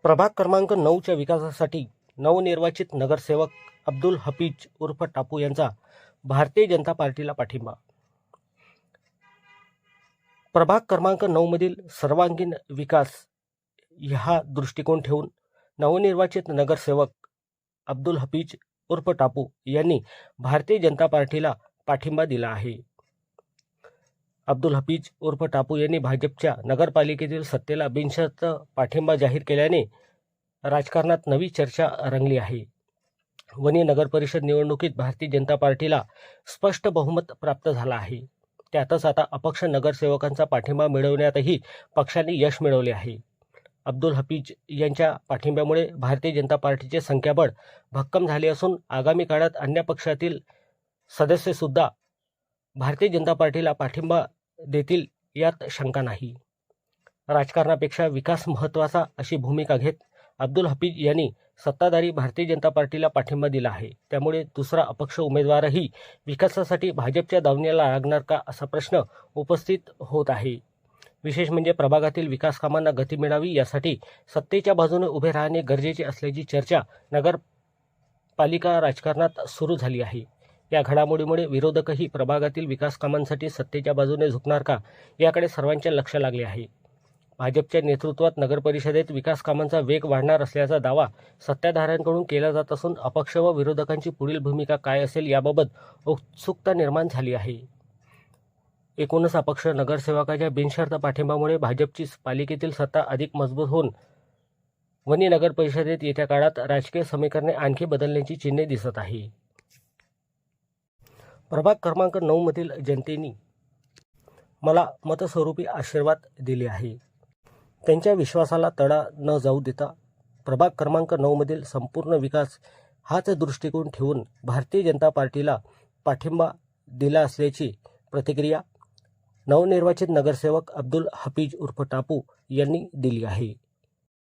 प्रभाग क्रमांक 9च्या विकासासाठी नवनिर्वाचित नगरसेवक अब्दुल हफीज उर्फ टापू यांचा भारतीय जनता पार्टीला पाठिंबा। प्रभाग क्रमांक 9 मधील सर्वांगीण विकास हा दृष्टिकोन ठेवून नवनिर्वाचित नगरसेवक अब्दुल हफीज उर्फ टापू यांनी भारतीय जनता पार्टीला पाठिंबा दिला आहे। अब्दुल हफीज उर्फ टापू यांनी भाजपच्या नगरपालिकेतील सत्तेला बिनशर्त पाठिंबा जाहीर केल्याने राजकारणात नवी चर्चा रंगली आहे। वणी नगर परिषद निवडणुकीत भारतीय जनता पार्टीला स्पष्ट बहुमत प्राप्त झाला आहे। त्यातच आता अपक्ष नगरसेवकांचा पाठिंबा मिळवण्यातही पक्षाने यश मिळवले आहे। अब्दुल हफीज यांच्या पाठिंब्यामुळे भारतीय जनता पार्टीचे संख्याबळ भक्कम झाले असून आगामी काळात अन्य पक्षातील सदस्य सुद्धा भारतीय जनता पार्टीला पाठिंबा देतील यात शंका नाही। राजकारणापेक्षा विकास महत्त्वाचा अशी भूमिका घेत अब्दुल हफीज यांनी सत्ताधारी भारतीय जनता पार्टीला पाठिंबा दिला आहे। त्यामुळे दुसरा अपक्ष उमेदवारही विकासासाठी भाजपच्या दावणीला लागणार का असा प्रश्न उपस्थित होत आहे। विशेष म्हणजे प्रभागातील विकास कामांना गती मिळावी यासाठी सत्तेच्या बाजूने उभे राहणे गरजेचे असल्याची चर्चा नगरपालिका राजकारणात सुरू झाली आहे। या घडामोडीमुळे विरोधकही प्रभागातील विकास कामांसाठी सत्तेच्या बाजूने झुकणार का याकडे सर्वांचे लक्ष लागले आहे। भाजपच्या नेतृत्वात नगरपरिषदेत विकास कामांचा वेग वाढणार असल्याचा दावा सत्ताधाऱ्यांकडून केला जात असून अपक्ष व विरोधकांची पुढील भूमिका काय असेल याबाबत उत्सुकता निर्माण झाली आहे। एकूणच अपक्ष नगरसेवकाच्या बिनशर्त पाठिंब्यामुळे भाजपची पालिकेतील सत्ता अधिक मजबूत होऊन वणी नगर परिषदेत येत्या काळात राजकीय समीकरणे आणखी बदलण्याची चिन्हे दिसत आहे। प्रभाग क्रमांक 9 मधील जनतेने मला मतस्वरूपी आशीर्वाद दिले आहे। त्यांच्या विश्वासाला तडा न जाऊ देता प्रभाग क्रमांक 9 मधील संपूर्ण विकास हाच दृष्टिकोन ठेवून भारतीय जनता पार्टीला पाठिंबा दिला असल्याची प्रतिक्रिया नवनिर्वाचित नगरसेवक अब्दुल हफीज उर्फ टापू यांनी दिली आहे।